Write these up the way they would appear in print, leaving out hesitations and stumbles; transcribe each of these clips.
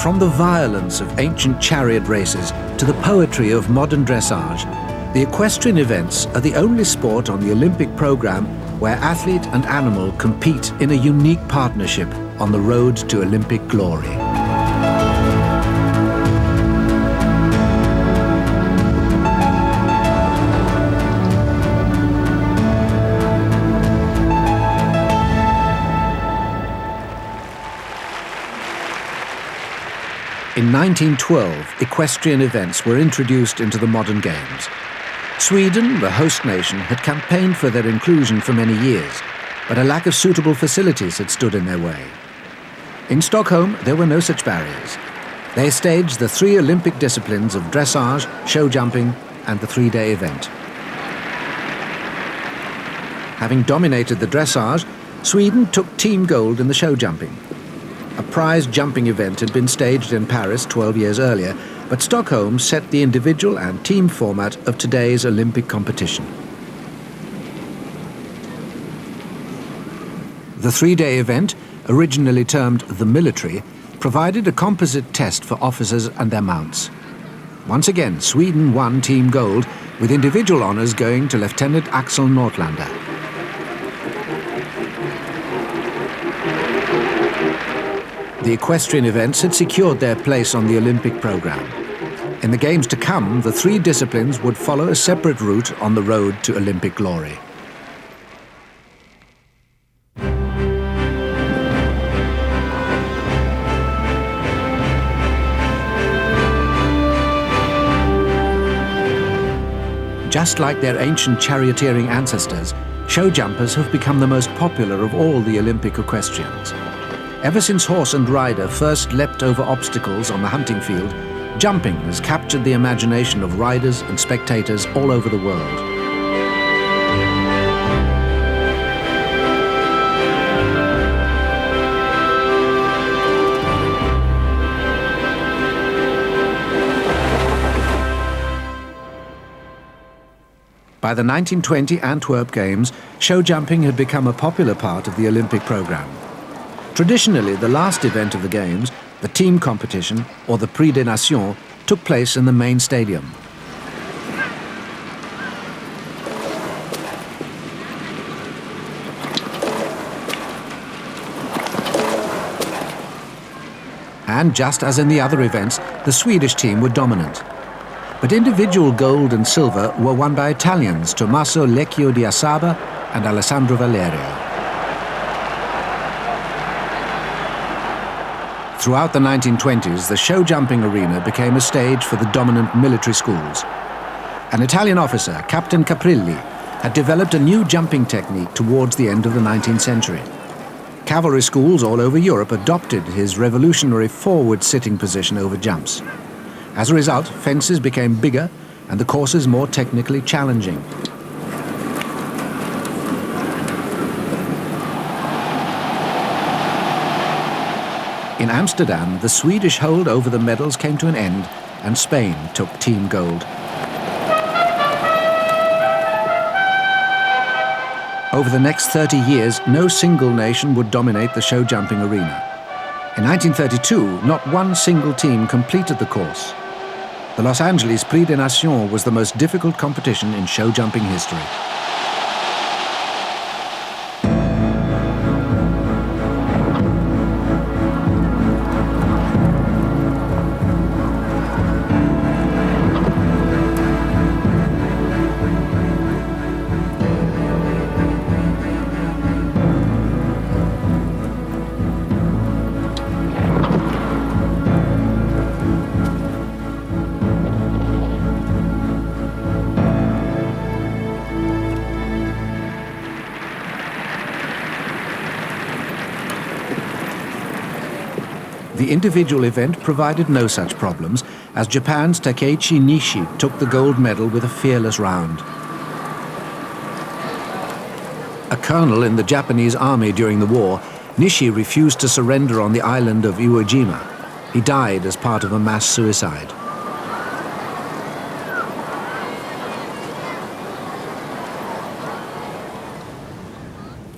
From the violence of ancient chariot races to the poetry of modern dressage, the equestrian events are the only sport on the Olympic program where athlete and animal compete in a unique partnership on the road to Olympic glory. In 1912, equestrian events were introduced into the modern games. Sweden, the host nation, had campaigned for their inclusion for many years, but a lack of suitable facilities had stood in their way. In Stockholm, there were no such barriers. They staged the 3 Olympic disciplines of dressage, show jumping, and the 3-day event. Having dominated the dressage, Sweden took team gold in the show jumping. A prize jumping event had been staged in Paris 12 years earlier, but Stockholm set the individual and team format of today's Olympic competition. The 3-day event, originally termed the military, provided a composite test for officers and their mounts. Once again, Sweden won team gold, with individual honours going to Lieutenant Axel Nordlander. The equestrian events had secured their place on the Olympic programme. In the games to come, the 3 disciplines would follow a separate route on the road to Olympic glory. Just like their ancient charioteering ancestors, show jumpers have become the most popular of all the Olympic equestrians. Ever since horse and rider first leapt over obstacles on the hunting field, jumping has captured the imagination of riders and spectators all over the world. By the 1920 Antwerp Games, show jumping had become a popular part of the Olympic programme. Traditionally, the last event of the Games, the team competition, or the Prix des Nations, took place in the main stadium. And just as in the other events, the Swedish team were dominant. But individual gold and silver were won by Italians Tommaso Lecchio di Assaba and Alessandro Valerio. Throughout the 1920s, the show jumping arena became a stage for the dominant military schools. An Italian officer, Captain Caprilli, had developed a new jumping technique towards the end of the 19th century. Cavalry schools all over Europe adopted his revolutionary forward-sitting position over jumps. As a result, fences became bigger and the courses more technically challenging. In Amsterdam, the Swedish hold over the medals came to an end, and Spain took team gold. Over the next 30 years, no single nation would dominate the show jumping arena. In 1932, not one single team completed the course. The Los Angeles Prix des Nations was the most difficult competition in show jumping history. The individual event provided no such problems, as Japan's Takeichi Nishi took the gold medal with a fearless round. A colonel in the Japanese army during the war, Nishi refused to surrender on the island of Iwo Jima. He died as part of a mass suicide.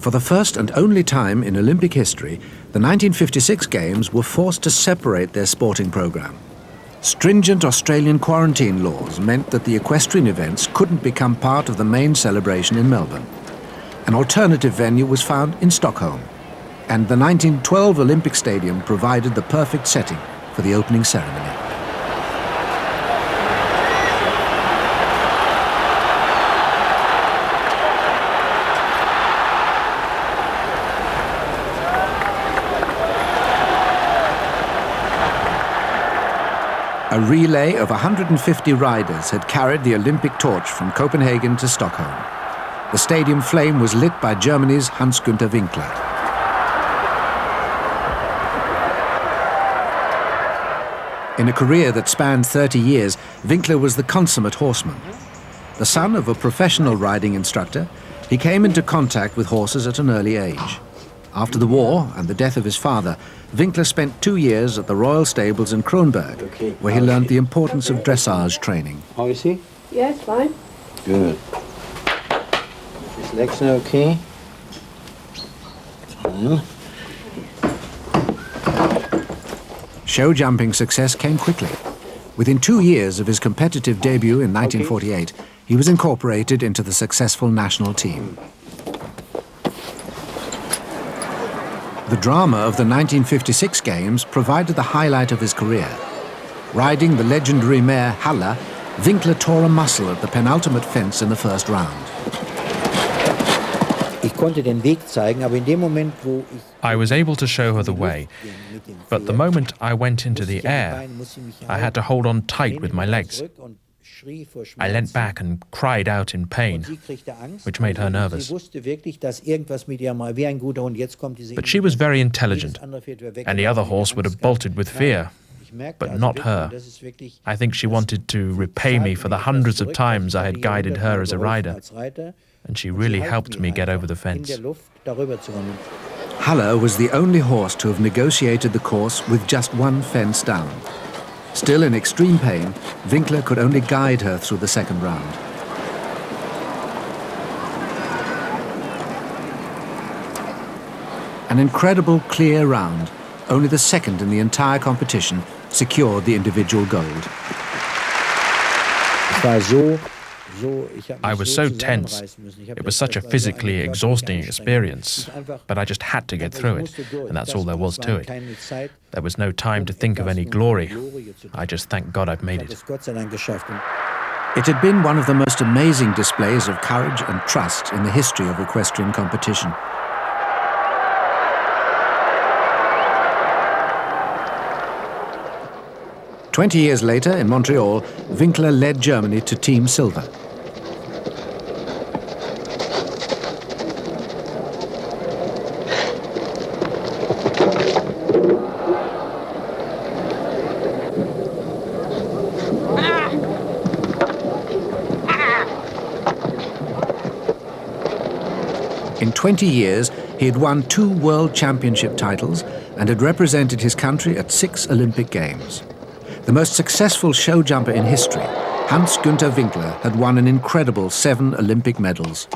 For the first and only time in Olympic history, the 1956 Games were forced to separate their sporting programme. Stringent Australian quarantine laws meant that the equestrian events couldn't become part of the main celebration in Melbourne. An alternative venue was found in Stockholm, and the 1912 Olympic Stadium provided the perfect setting for the opening ceremony. A relay of 150 riders had carried the Olympic torch from Copenhagen to Stockholm. The stadium flame was lit by Germany's Hans-Günther Winkler. In a career that spanned 30 years, Winkler was the consummate horseman. The son of a professional riding instructor, he came into contact with horses at an early age. After the war and the death of his father, Winkler spent 2 years at the Royal Stables in Kronberg, where he learned the importance of dressage training. How is he? Yes, fine. Good. His legs are okay? Fine. Show jumping success came quickly. Within 2 years of his competitive debut in 1948, he was incorporated into the successful national team. The drama of the 1956 Games provided the highlight of his career. Riding the legendary mare Halle, Winkler tore a muscle at the penultimate fence in the first round. I was able to show her the way, but the moment I went into the air, I had to hold on tight with my legs. I leant back and cried out in pain, which made her nervous. But she was very intelligent, and the other horse would have bolted with fear, but not her. I think she wanted to repay me for the hundreds of times I had guided her as a rider, and she really helped me get over the fence. Halle was the only horse to have negotiated the course with just one fence down. Still in extreme pain, Winkler could only guide her through the second round. An incredible clear round, only the second in the entire competition, secured the individual gold. I was so tense. It was such a physically exhausting experience, but I just had to get through it, and that's all there was to it. There was no time to think of any glory. I just thank God I've made it. It had been one of the most amazing displays of courage and trust in the history of equestrian competition. "20 years later, in Montreal, Winkler led Germany to Team Silver. In 20 years, he had won 2 World Championship titles and had represented his country at 6 Olympic Games. The most successful show jumper in history, Hans-Günther Winkler had won an incredible 7 Olympic medals.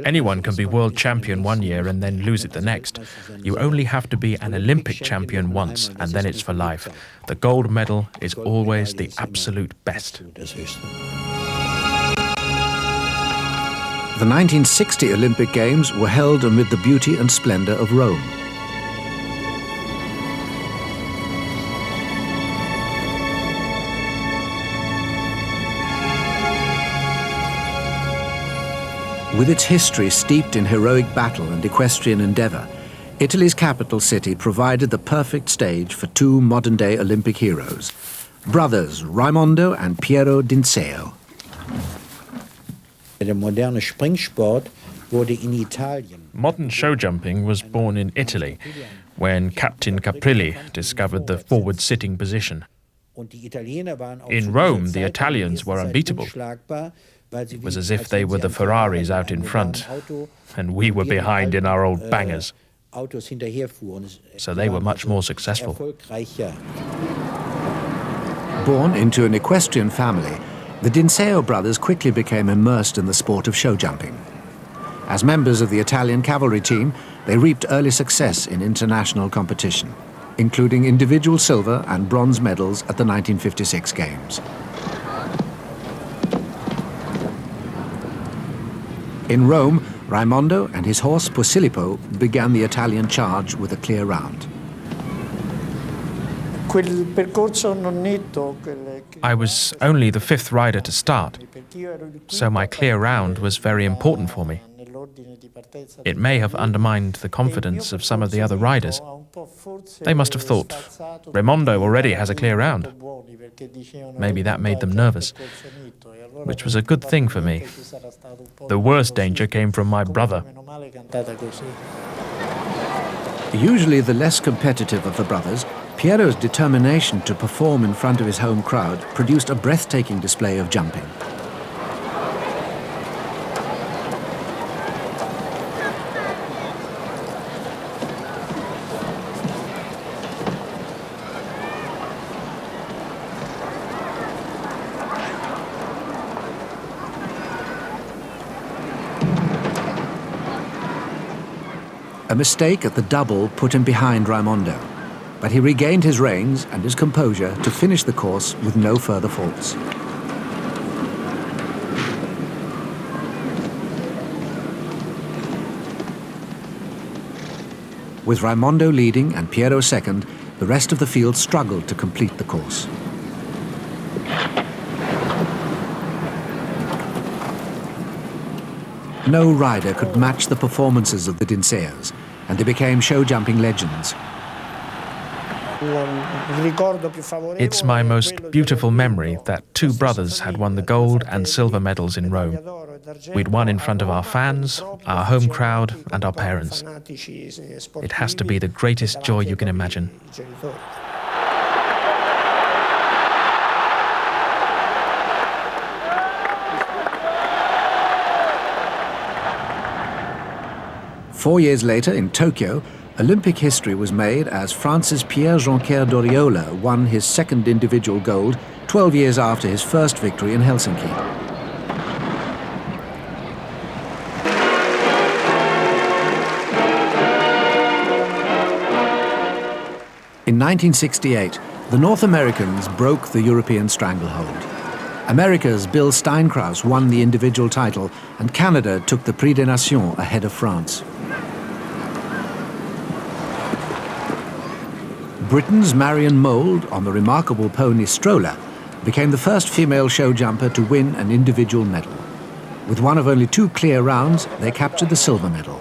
Anyone can be world champion one year and then lose it the next. You only have to be an Olympic champion once, and then it's for life. The gold medal is always the absolute best. The 1960 Olympic Games were held amid the beauty and splendor of Rome. With its history steeped in heroic battle and equestrian endeavor, Italy's capital city provided the perfect stage for 2 modern-day Olympic heroes, brothers Raimondo and Piero Dinseo. Modern show jumping was born in Italy, when Captain Caprilli discovered the forward-sitting position. In Rome, the Italians were unbeatable. It was as if they were the Ferraris out in front, and we were behind in our old bangers. So they were much more successful. Born into an equestrian family, the Dinseo brothers quickly became immersed in the sport of show jumping. As members of the Italian cavalry team, they reaped early success in international competition, including individual silver and bronze medals at the 1956 Games. In Rome, Raimondo and his horse Posillipo began the Italian charge with a clear round. I was only the fifth rider to start, so my clear round was very important for me. It may have undermined the confidence of some of the other riders. They must have thought, Raimondo already has a clear round. Maybe that made them nervous, which was a good thing for me. The worst danger came from my brother. Usually the less competitive of the brothers, Piero's determination to perform in front of his home crowd produced a breathtaking display of jumping. A mistake at the double put him behind Raimondo, but he regained his reins and his composure to finish the course with no further faults. With Raimondo leading and Piero second, the rest of the field struggled to complete the course. No rider could match the performances of the Dinseos, and they became show jumping legends. It's my most beautiful memory that two brothers had won the gold and silver medals in Rome. We'd won in front of our fans, our home crowd, and our parents. It has to be the greatest joy you can imagine. Four years later, in Tokyo, Olympic history was made as France's Pierre Joncaire d'Oriola won his second individual gold 12 years after his first victory in Helsinki. In 1968, the North Americans broke the European stranglehold. America's Bill Steinkraus won the individual title, and Canada took the Prix des Nations ahead of France. Britain's Marion Mould, on the remarkable pony Stroller, became the first female show jumper to win an individual medal. With one of only two clear rounds, they captured the silver medal.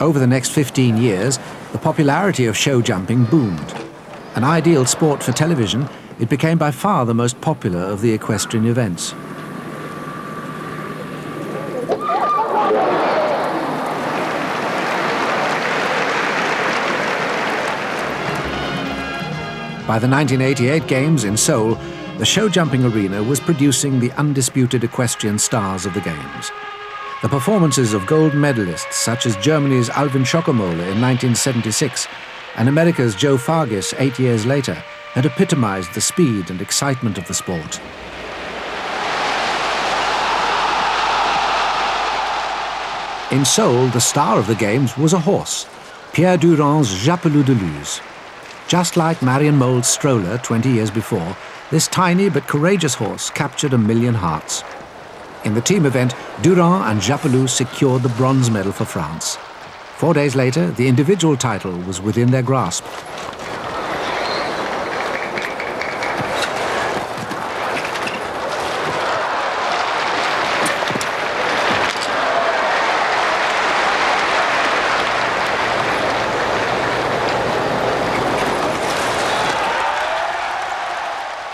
Over the next 15 years, the popularity of show jumping boomed. An ideal sport for television, it became by far the most popular of the equestrian events. By the 1988 Games in Seoul, the show jumping arena was producing the undisputed equestrian stars of the Games. The performances of gold medalists such as Germany's Alvin Schockemöhle in 1976 and America's Joe Fargis 8 years later had epitomized the speed and excitement of the sport. In Seoul, the star of the Games was a horse, Pierre Durand's Japelou de Luz. Just like Marion Mould's Stroller 20 years before, this tiny but courageous horse captured 1 million hearts. In the team event, Durand and Japelou secured the bronze medal for France. 4 days later, the individual title was within their grasp.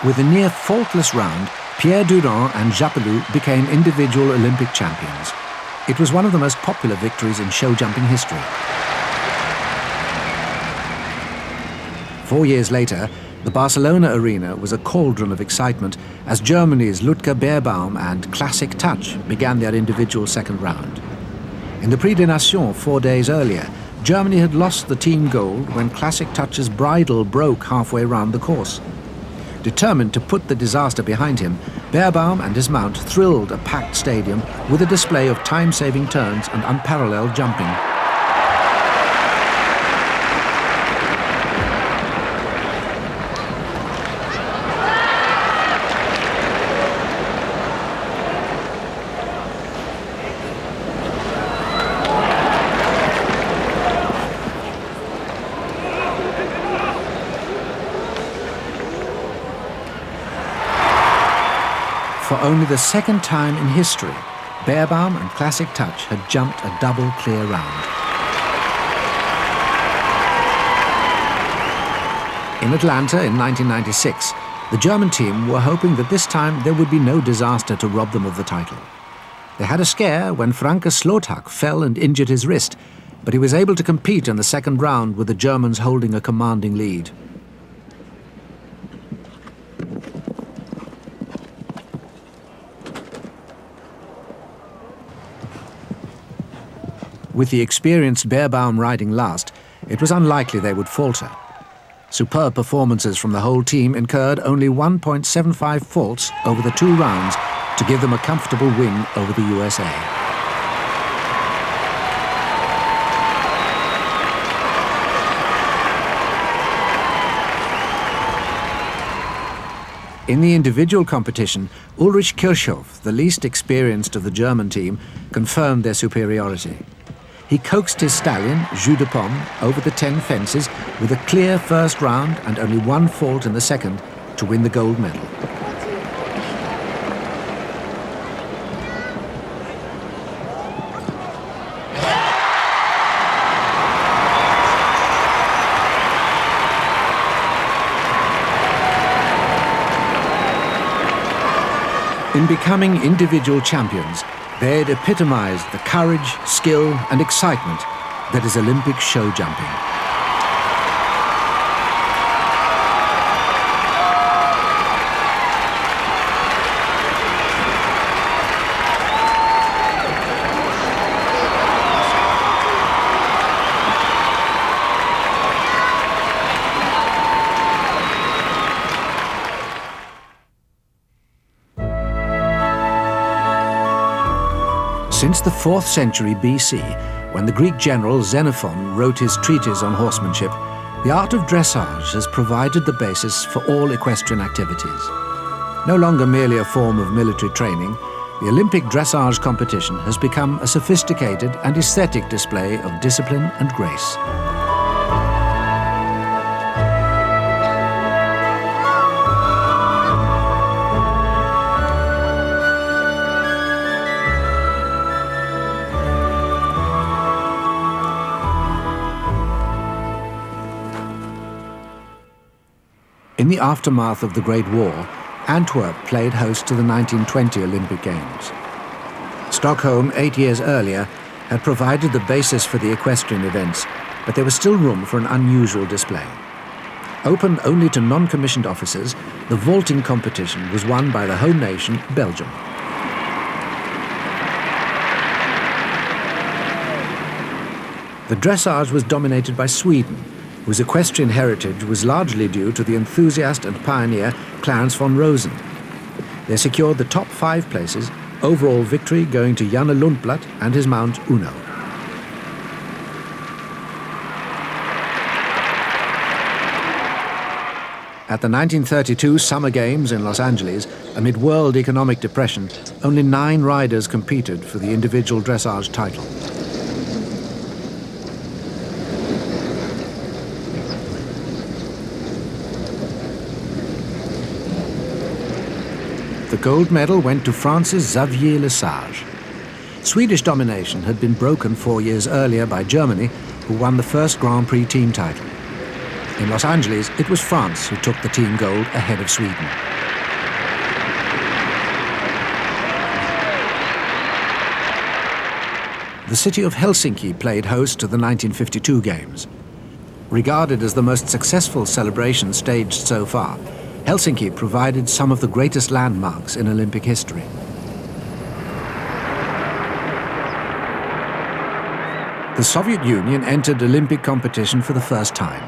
With a near faultless round, Pierre Durand and Japelou became individual Olympic champions. It was one of the most popular victories in show jumping history. 4 years later, the Barcelona arena was a cauldron of excitement as Germany's Ludger Beerbaum and Classic Touch began their individual second round. In the Prix des Nations 4 days earlier, Germany had lost the team gold when Classic Touch's bridle broke halfway round the course. Determined to put the disaster behind him, Beerbaum and his mount thrilled a packed stadium with a display of time-saving turns and unparalleled jumping. For only the second time in history, Beerbaum and Classic Touch had jumped a double clear round. In Atlanta in 1996, the German team were hoping that this time there would be no disaster to rob them of the title. They had a scare when Franke Slotak fell and injured his wrist, but he was able to compete in the second round with the Germans holding a commanding lead. With the experienced Beerbaum riding last, it was unlikely they would falter. Superb performances from the whole team incurred only 1.75 faults over the 2 rounds to give them a comfortable win over the USA. In the individual competition, Ulrich Kirchhoff, the least experienced of the German team, confirmed their superiority. He coaxed his stallion, Jus de Pomme, over the 10 fences with a clear first round and only 1 fault in the second to win the gold medal. In becoming individual champions, they had epitomized the courage, skill and excitement that is Olympic show jumping. Since the 4th century BC, when the Greek general Xenophon wrote his treatise on horsemanship, the art of dressage has provided the basis for all equestrian activities. No longer merely a form of military training, the Olympic dressage competition has become a sophisticated and aesthetic display of discipline and grace. In the aftermath of the Great War, Antwerp played host to the 1920 Olympic Games. Stockholm, 8 years earlier, had provided the basis for the equestrian events, but there was still room for an unusual display. Open only to non-commissioned officers, the vaulting competition was won by the home nation, Belgium. The dressage was dominated by Sweden, whose equestrian heritage was largely due to the enthusiast and pioneer Clarence von Rosen. They secured the top 5 places, overall victory going to Janne Lundblad and his mount Uno. At the 1932 Summer Games in Los Angeles, amid world economic depression, only 9 riders competed for the individual dressage title. The gold medal went to France's Xavier Lesage. Swedish domination had been broken 4 years earlier by Germany, who won the first Grand Prix team title. In Los Angeles, it was France who took the team gold ahead of Sweden. The city of Helsinki played host to the 1952 Games. Regarded as the most successful celebration staged so far, Helsinki provided some of the greatest landmarks in Olympic history. The Soviet Union entered Olympic competition for the first time.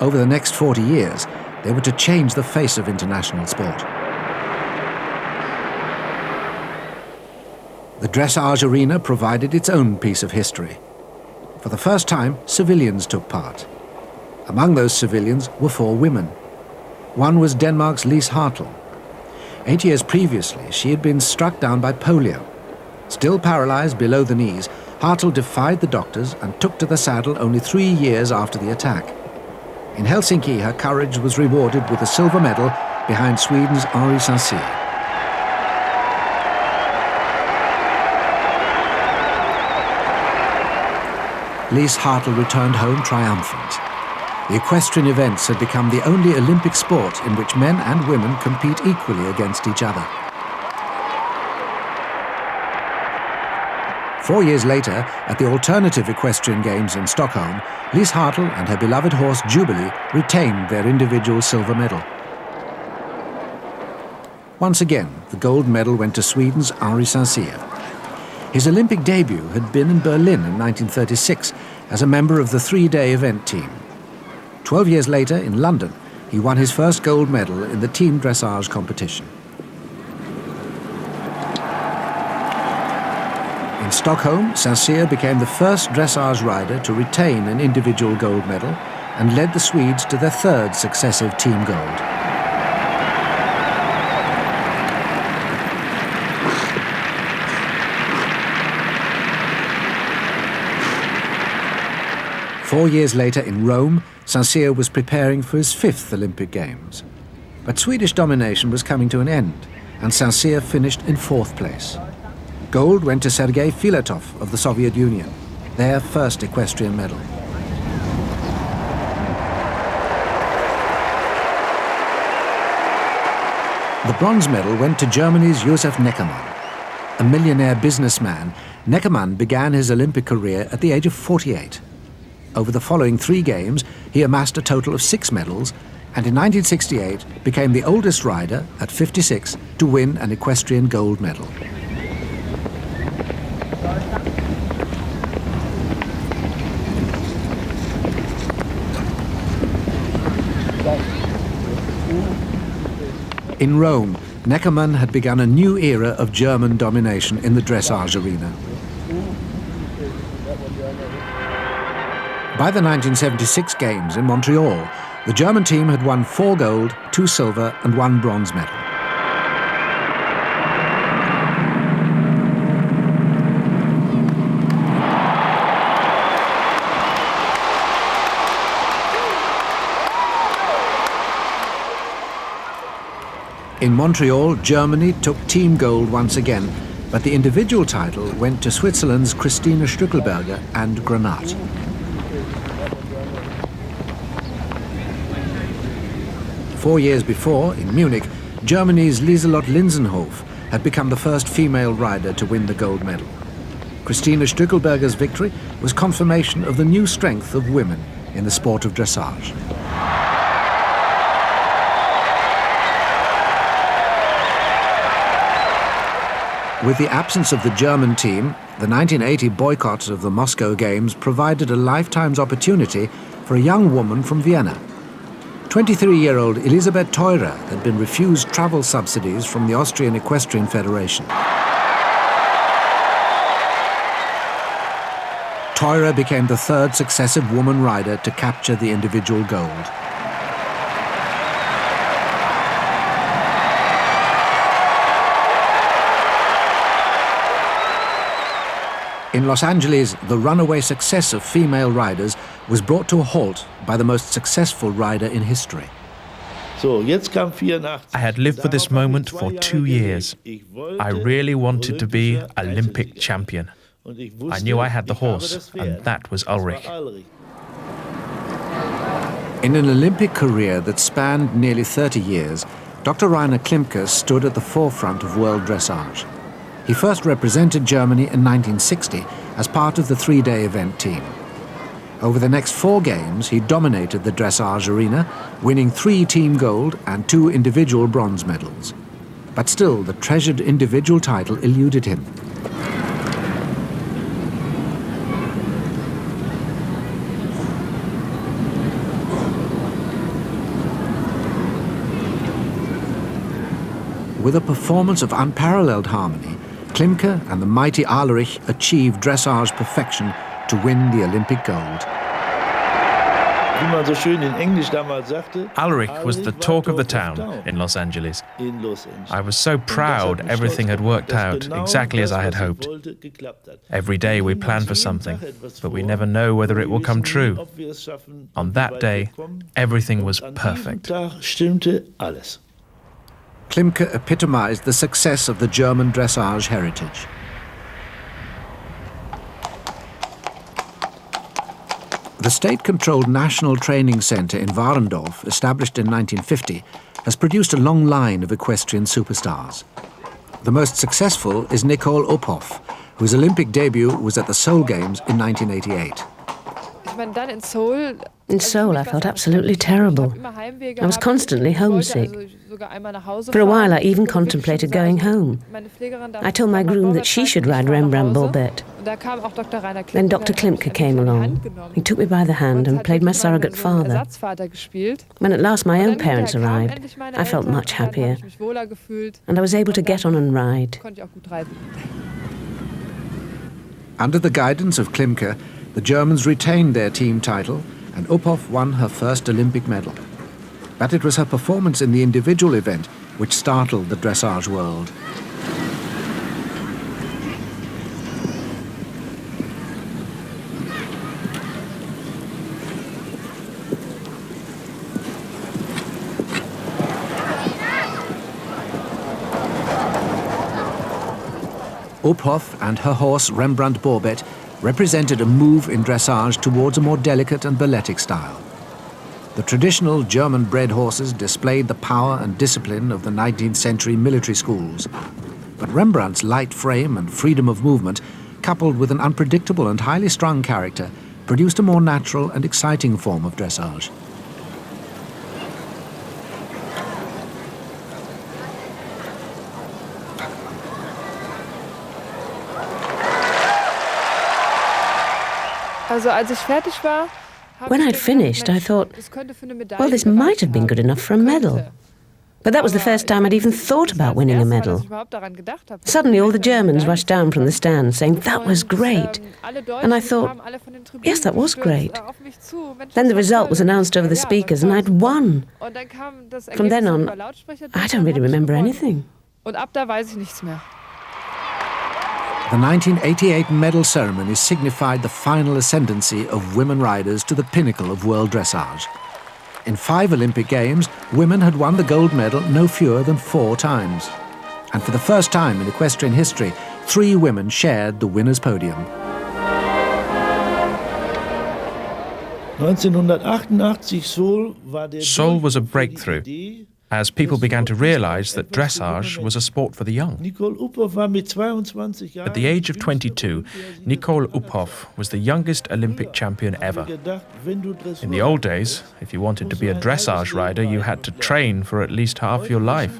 Over the next 40 years, they were to change the face of international sport. The dressage arena provided its own piece of history. For the first time, civilians took part. Among those civilians were 4 women. One was Denmark's Lise Hartl. 8 years previously, she had been struck down by polio. Still paralyzed below the knees, Hartl defied the doctors and took to the saddle only 3 years after the attack. In Helsinki, her courage was rewarded with a silver medal behind Sweden's Henri Saint-Cyr. Lise Hartl returned home triumphant. The equestrian events had become the only Olympic sport in which men and women compete equally against each other. 4 years later, at the Alternative Equestrian Games in Stockholm, Lise Hartl and her beloved horse Jubilee retained their individual silver medal. Once again, the gold medal went to Sweden's Henri Saint-Cyr. His Olympic debut had been in Berlin in 1936 as a member of the 3-day event team. 12 years later, in London, he won his first gold medal in the team dressage competition. In Stockholm, Saint-Cyr became the first dressage rider to retain an individual gold medal and led the Swedes to their 3rd successive team gold. Four years later in Rome, Saint-Cyr was preparing for his 5th Olympic Games. But Swedish domination was coming to an end, and Saint-Cyr finished in 4th place. Gold went to Sergei Filatov of the Soviet Union, their first equestrian medal. The bronze medal went to Germany's Josef Neckermann. A millionaire businessman, Neckermann began his Olympic career at the age of 48. Over the following 3 games, he amassed a total of 6 medals, and in 1968 became the oldest rider, at 56, to win an equestrian gold medal. In Rome, Neckermann had begun a new era of German domination in the dressage arena. By the 1976 Games in Montreal, the German team had won 4 gold, 2 silver and 1 bronze medal. In Montreal, Germany took team gold once again, but the individual title went to Switzerland's Christine Stückelberger and Granat. Four years before, in Munich, Germany's Lieselot Linsenhof had become the first female rider to win the gold medal. Christine Stückelberger's victory was confirmation of the new strength of women in the sport of dressage. With the absence of the German team, the 1980 boycott of the Moscow Games provided a lifetime's opportunity for a young woman from Vienna. 23-year-old Elisabeth Theurer had been refused travel subsidies from the Austrian Equestrian Federation. Theurer became the 3rd successive woman rider to capture the individual gold. In Los Angeles, the runaway success of female riders was brought to a halt by the most successful rider in history. I had lived for this moment for 2 years. I really wanted to be Olympic champion. I knew I had the horse, and that was Ulrich. In an Olympic career that spanned nearly 30 years, Dr. Rainer Klimke stood at the forefront of world dressage. He first represented Germany in 1960 as part of the 3-day event team. Over the next 4 games, he dominated the dressage arena, winning 3 team gold and 2 individual bronze medals. But still, the treasured individual title eluded him. With a performance of unparalleled harmony, Klimke and the mighty Ahlerich achieved dressage perfection to win the Olympic gold. Alaric was the talk of the town in Los Angeles. I was so proud everything had worked out exactly as I had hoped. Every day we plan for something, but we never know whether it will come true. On that day, everything was perfect. Klimke epitomized the success of the German dressage heritage. The state-controlled National Training Center in Warendorf, established in 1950, has produced a long line of equestrian superstars. The most successful is Nicole Uphoff, whose Olympic debut was at the Seoul Games in 1988. In Seoul, I felt absolutely terrible. I was constantly homesick. For a while, I even contemplated going home. I told my groom that she should ride Rembrandt Bourbet. Then Dr. Klimke came along. He took me by the hand and played my surrogate father. When at last my own parents arrived, I felt much happier, and I was able to get on and ride. Under the guidance of Klimke, the Germans retained their team title, and Uphoff won her first Olympic medal. But it was her performance in the individual event which startled the dressage world. Uphoff and her horse Rembrandt Bourbet represented a move in dressage towards a more delicate and balletic style. The traditional German-bred horses displayed the power and discipline of the 19th century military schools. But Rembrandt's light frame and freedom of movement, coupled with an unpredictable and highly strung character, produced a more natural and exciting form of dressage. When I'd finished, I thought, well, this might have been good enough for a medal. But that was the first time I'd even thought about winning a medal. Suddenly all the Germans rushed down from the stand saying, that was great. And I thought, yes, that was great. Then the result was announced over the speakers and I'd won. From then on, I don't really remember anything. The 1988 medal ceremony signified the final ascendancy of women riders to the pinnacle of world dressage. In 5 Olympic Games, women had won the gold medal no fewer than 4 times. And for the first time in equestrian history, 3 women shared the winner's podium. Seoul was a breakthrough, as people began to realize that dressage was a sport for the young. At the age of 22, Nicole Uphoff was the youngest Olympic champion ever. In the old days, if you wanted to be a dressage rider, you had to train for at least half your life.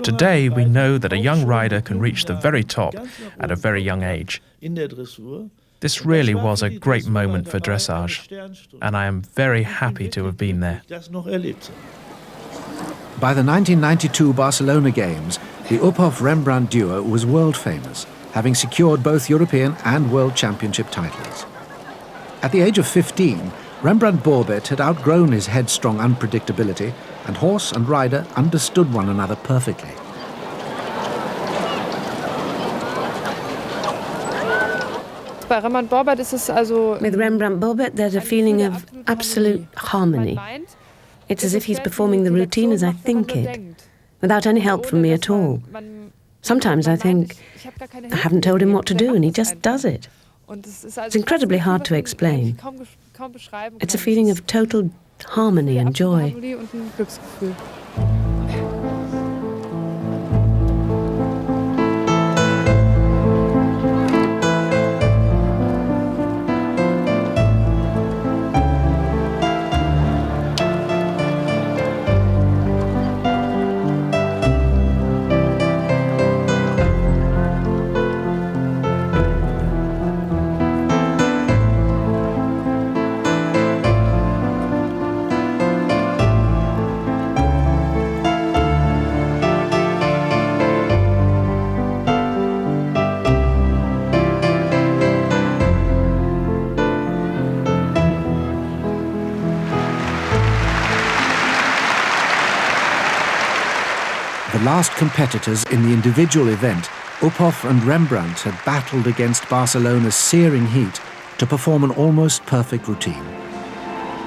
Today, we know that a young rider can reach the very top at a very young age. This really was a great moment for dressage, and I am very happy to have been there. By the 1992 Barcelona Games, the Uphoff-Rembrandt duo was world famous, having secured both European and World Championship titles. At the age of 15, Rembrandt Bourbet had outgrown his headstrong unpredictability, and horse and rider understood one another perfectly. With Rembrandt Bourbet, there's a feeling of absolute harmony. It's as if he's performing the routine as I think it, without any help from me at all. Sometimes I think, I haven't told him what to do and he just does it. It's incredibly hard to explain. It's a feeling of total harmony and joy. The last competitors in the individual event, Uphoff and Rembrandt, had battled against Barcelona's searing heat to perform an almost perfect routine.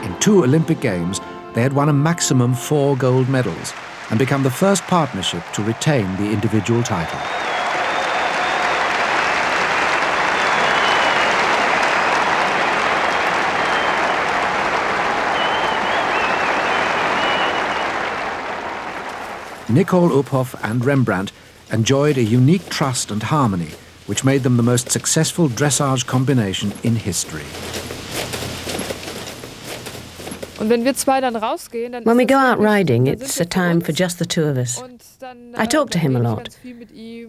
In 2 Olympic Games, they had won a maximum 4 gold medals and become the first partnership to retain the individual title. Nicole Uphoff and Rembrandt enjoyed a unique trust and harmony which made them the most successful dressage combination in history. When we go out riding, it's a time for just the 2 of us. I talk to him a lot.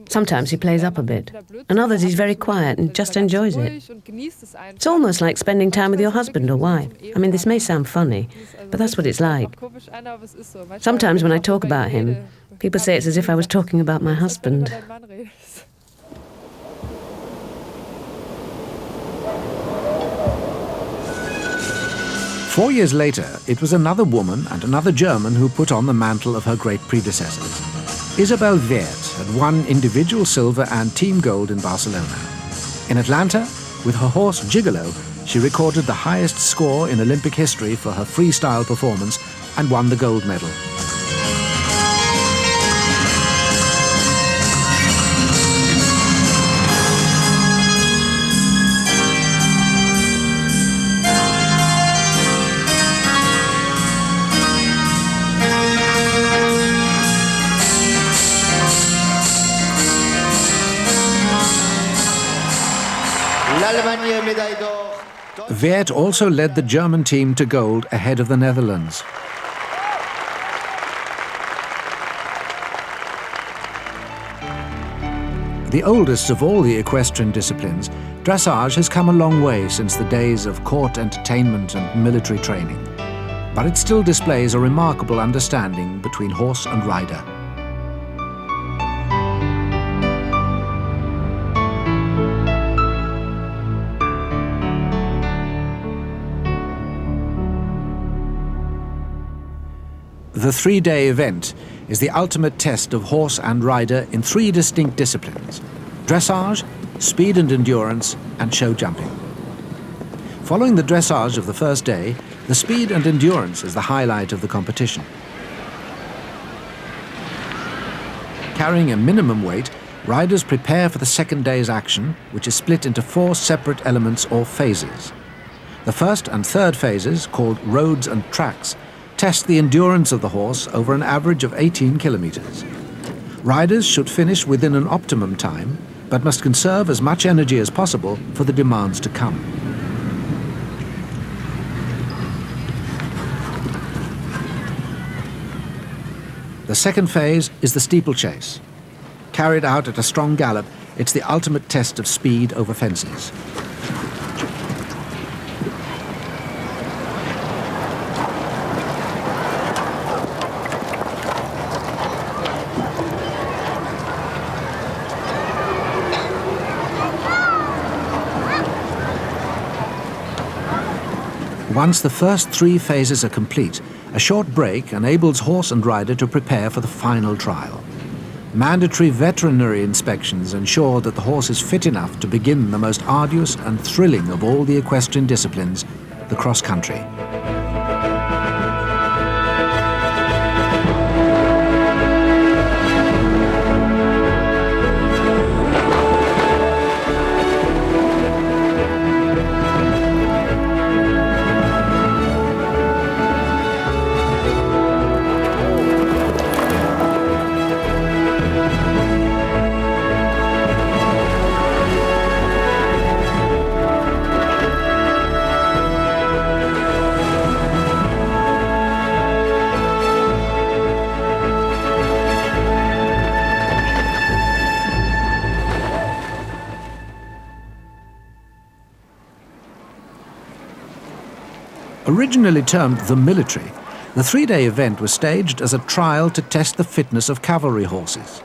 Sometimes he plays up a bit, and others he's very quiet and just enjoys it. It's almost like spending time with your husband or wife. I mean, this may sound funny, but that's what it's like. Sometimes when I talk about him, people say it's as if I was talking about my husband. Four years later, it was another woman and another German who put on the mantle of her great predecessors. Isabel Wert had won individual silver and team gold in Barcelona. In Atlanta, with her horse Gigolo, she recorded the highest score in Olympic history for her freestyle performance and won the gold medal. Wert also led the German team to gold ahead of the Netherlands. The oldest of all the equestrian disciplines, dressage has come a long way since the days of court entertainment and military training. But it still displays a remarkable understanding between horse and rider. The 3-day event is the ultimate test of horse and rider in 3 distinct disciplines: dressage, speed and endurance, and show jumping. Following the dressage of the first day, the speed and endurance is the highlight of the competition. Carrying a minimum weight, riders prepare for the second day's action, which is split into 4 separate elements or phases. The first and third phases, called roads and tracks, test the endurance of the horse over an average of 18 kilometers. Riders should finish within an optimum time, but must conserve as much energy as possible for the demands to come. The second phase is the steeplechase. Carried out at a strong gallop, it's the ultimate test of speed over fences. Once the first 3 phases are complete, a short break enables horse and rider to prepare for the final trial. Mandatory veterinary inspections ensure that the horse is fit enough to begin the most arduous and thrilling of all the equestrian disciplines, the cross-country. Originally termed the military, the 3-day event was staged as a trial to test the fitness of cavalry horses.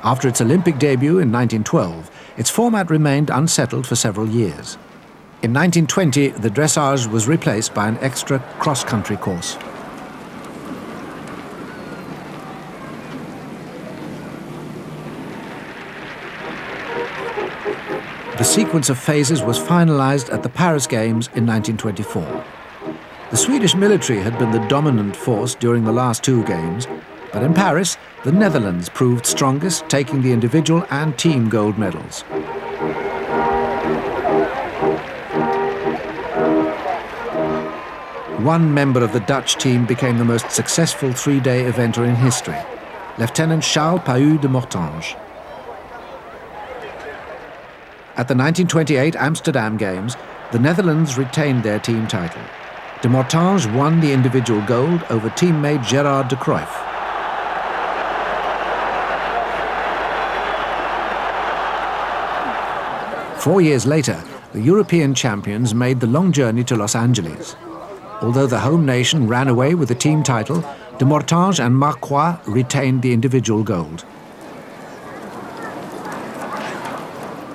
After its Olympic debut in 1912, its format remained unsettled for several years. In 1920, the dressage was replaced by an extra cross-country course. The sequence of phases was finalized at the Paris Games in 1924. The Swedish military had been the dominant force during the last two games, but in Paris, the Netherlands proved strongest, taking the individual and team gold medals. One member of the Dutch team became the most successful three-day eventer in history, Lieutenant Charles Pahu de Mortange. At the 1928 Amsterdam Games, the Netherlands retained their team title. De Mortange won the individual gold over teammate Gerard de Cruyff. Four years later, the European champions made the long journey to Los Angeles. Although the home nation ran away with the team title, de Mortange and Marquois retained the individual gold.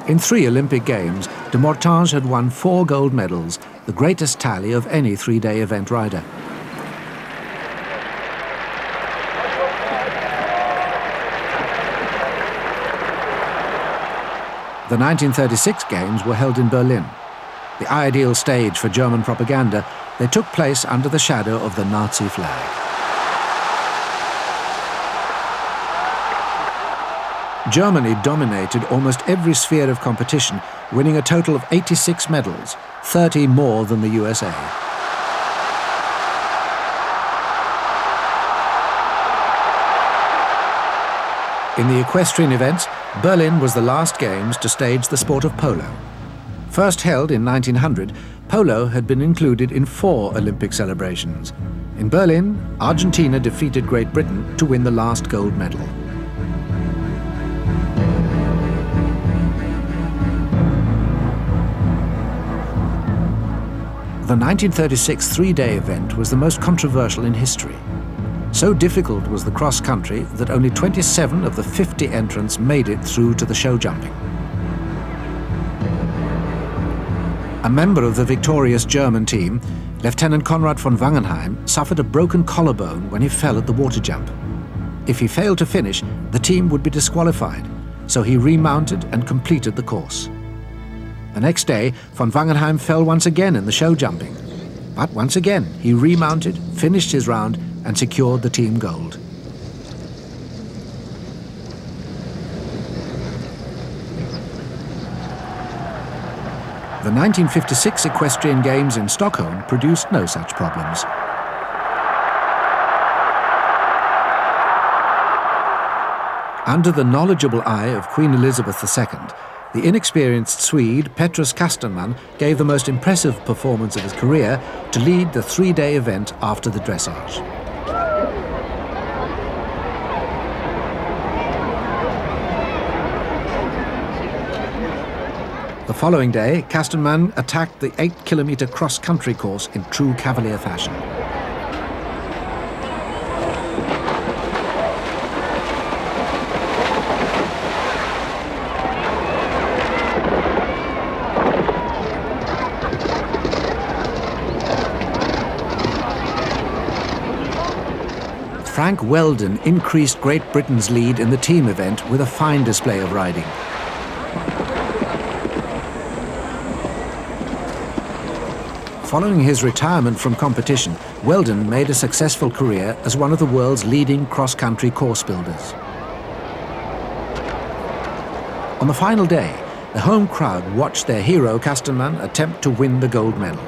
In 3 Olympic Games, de Mortange had won 4 gold medals, the greatest tally of any three-day event rider. The 1936 Games were held in Berlin. The ideal stage for German propaganda, they took place under the shadow of the Nazi flag. Germany dominated almost every sphere of competition, winning a total of 86 medals, 30 more than the USA. In the equestrian events, Berlin was the last games to stage the sport of polo. First held in 1900, polo had been included in 4 Olympic celebrations. In Berlin, Argentina defeated Great Britain to win the last gold medal. The 1936 three-day event was the most controversial in history. So difficult was the cross-country that only 27 of the 50 entrants made it through to the show jumping. A member of the victorious German team, Lieutenant Konrad von Wangenheim, suffered a broken collarbone when he fell at the water jump. If he failed to finish, the team would be disqualified, so he remounted and completed the course. The next day, von Wangenheim fell once again in the show jumping. But once again, he remounted, finished his round, and secured the team gold. The 1956 Equestrian Games in Stockholm produced no such problems. Under the knowledgeable eye of Queen Elizabeth II, the inexperienced Swede Petrus Kastenman gave the most impressive performance of his career to lead the three-day event after the dressage. The following day, Kastenman attacked the 8-kilometer cross-country course in true cavalier fashion. Frank Weldon increased Great Britain's lead in the team event with a fine display of riding. Following his retirement from competition, Weldon made a successful career as one of the world's leading cross-country course builders. On the final day, the home crowd watched their hero Kastenman attempt to win the gold medal.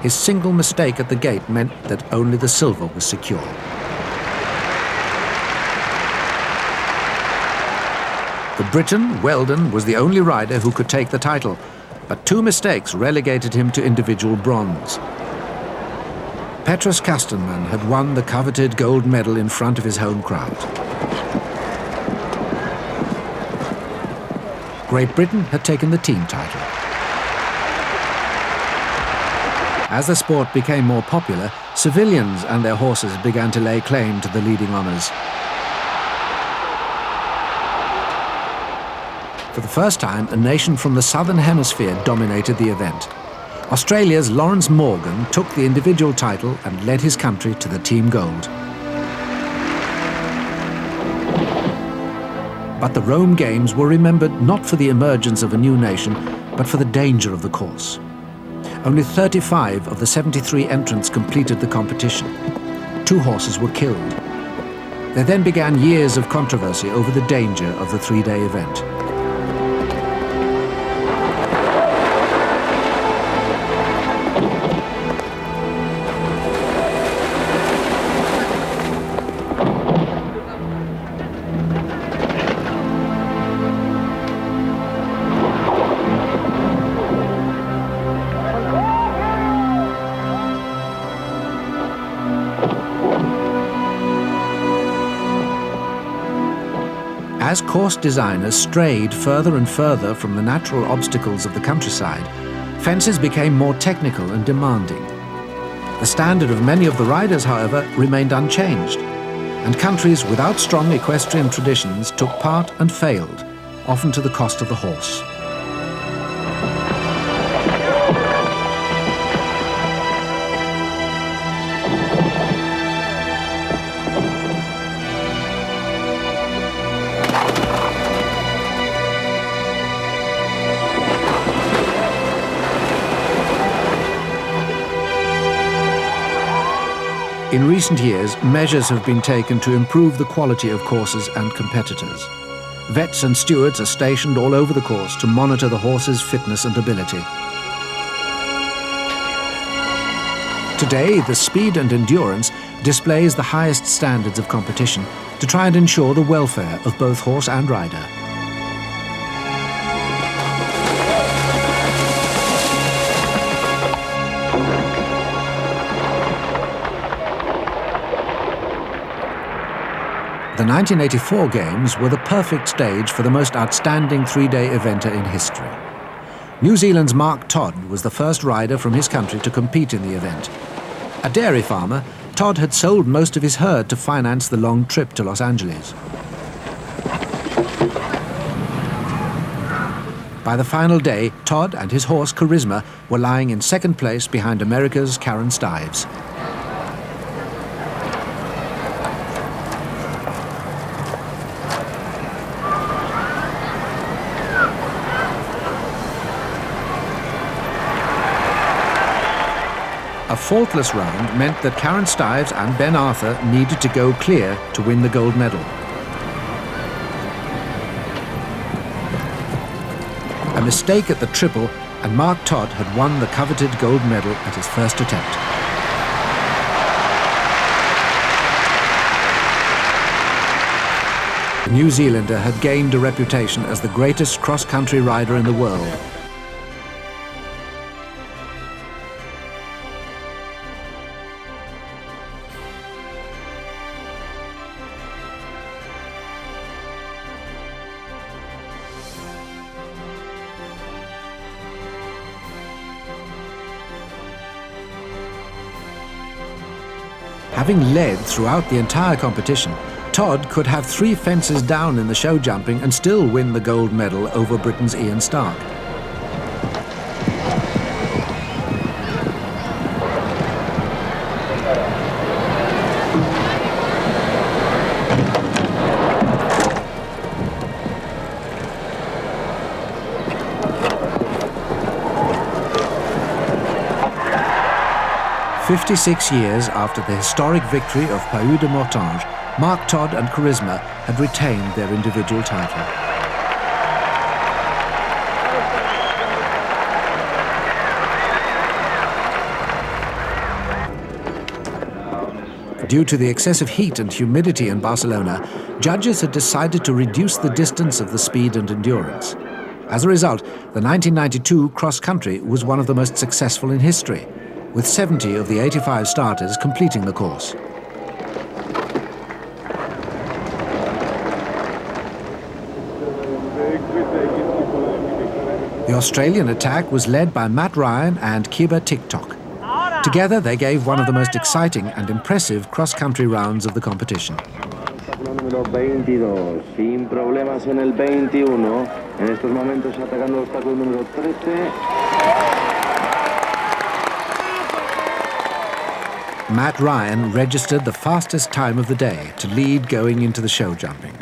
His single mistake at the gate meant that only the silver was secure. The Briton, Weldon, was the only rider who could take the title, but 2 mistakes relegated him to individual bronze. Petrus Kastenman had won the coveted gold medal in front of his home crowd. Great Britain had taken the team title. As the sport became more popular, civilians and their horses began to lay claim to the leading honours. For the first time, a nation from the Southern Hemisphere dominated the event. Australia's Lawrence Morgan took the individual title and led his country to the team gold. But the Rome Games were remembered not for the emergence of a new nation, but for the danger of the course. Only 35 of the 73 entrants completed the competition. 2 horses were killed. There then began years of controversy over the danger of the 3-day event. As course designers strayed further and further from the natural obstacles of the countryside, fences became more technical and demanding. The standard of many of the riders, however, remained unchanged, and countries without strong equestrian traditions took part and failed, often to the cost of the horse. In recent years, measures have been taken to improve the quality of courses and competitors. Vets and stewards are stationed all over the course to monitor the horse's fitness and ability. Today, the Speed and Endurance displays the highest standards of competition to try and ensure the welfare of both horse and rider. The 1984 Games were the perfect stage for the most outstanding 3-day eventer in history. New Zealand's Mark Todd was the first rider from his country to compete in the event. A dairy farmer, Todd had sold most of his herd to finance the long trip to Los Angeles. By the final day, Todd and his horse Charisma were lying in second place behind America's Karen Stives. A faultless round meant that Karen Stives and Ben Arthur needed to go clear to win the gold medal. A mistake at the triple, and Mark Todd had won the coveted gold medal at his first attempt. The New Zealander had gained a reputation as the greatest cross-country rider in the world. Having led throughout the entire competition, Todd could have 3 fences down in the show jumping and still win the gold medal over Britain's Ian Stark. "56 years after the historic victory of Pays de Mortange, Mark Todd and Charisma had retained their individual title. Due to the excessive heat and humidity in Barcelona, judges had decided to reduce the distance of the Speed and Endurance. As a result, the 1992 cross-country was one of the most successful in history, with 70 of the 85 starters completing the course. The Australian attack was led by Matt Ryan and Kiba TikTok. Together, they gave one of the most exciting and impressive cross-country rounds of the competition. Número 22, sin problemas en el 21, en estos momentos atacando el obstáculo número 13. Matt Ryan registered the fastest time of the day to lead going into the show jumping.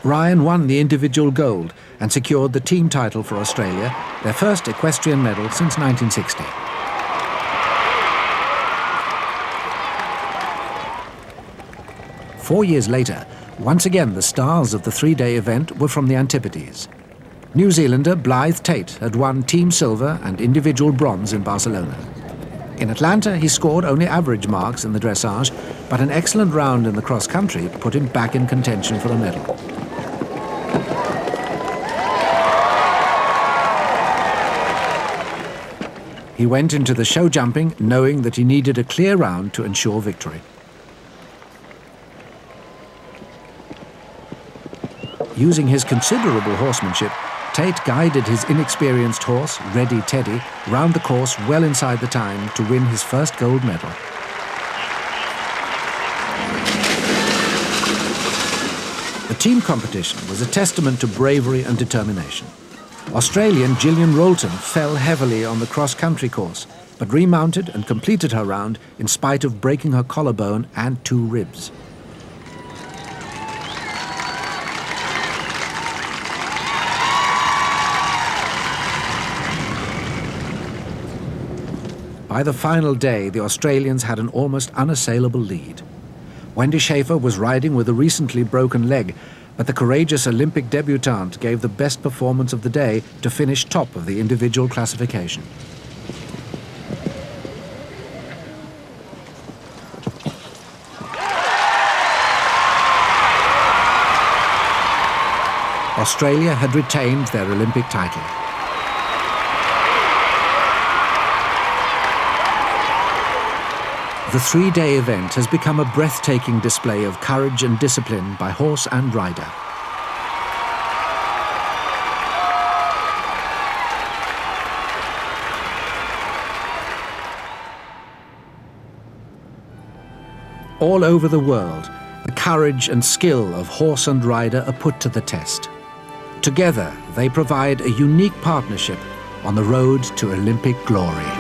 Ryan won the individual gold and secured the team title for Australia, their first equestrian medal since 1960. Four years later, once again the stars of the three-day event were from the Antipodes. New Zealander Blythe Tate had won team silver and individual bronze in Barcelona. In Atlanta, he scored only average marks in the dressage, but an excellent round in the cross-country put him back in contention for a medal. He went into the show jumping knowing that he needed a clear round to ensure victory. Using his considerable horsemanship, Tate guided his inexperienced horse, Ready Teddy, round the course well inside the time to win his first gold medal. The team competition was a testament to bravery and determination. Australian Gillian Rolton fell heavily on the cross-country course, but remounted and completed her round in spite of breaking her collarbone and 2 ribs. By the final day, the Australians had an almost unassailable lead. Wendy Schaefer was riding with a recently broken leg, but the courageous Olympic debutante gave the best performance of the day to finish top of the individual classification. Australia had retained their Olympic title. The three-day event has become a breathtaking display of courage and discipline by horse and rider. All over the world, the courage and skill of horse and rider are put to the test. Together, they provide a unique partnership on the road to Olympic glory.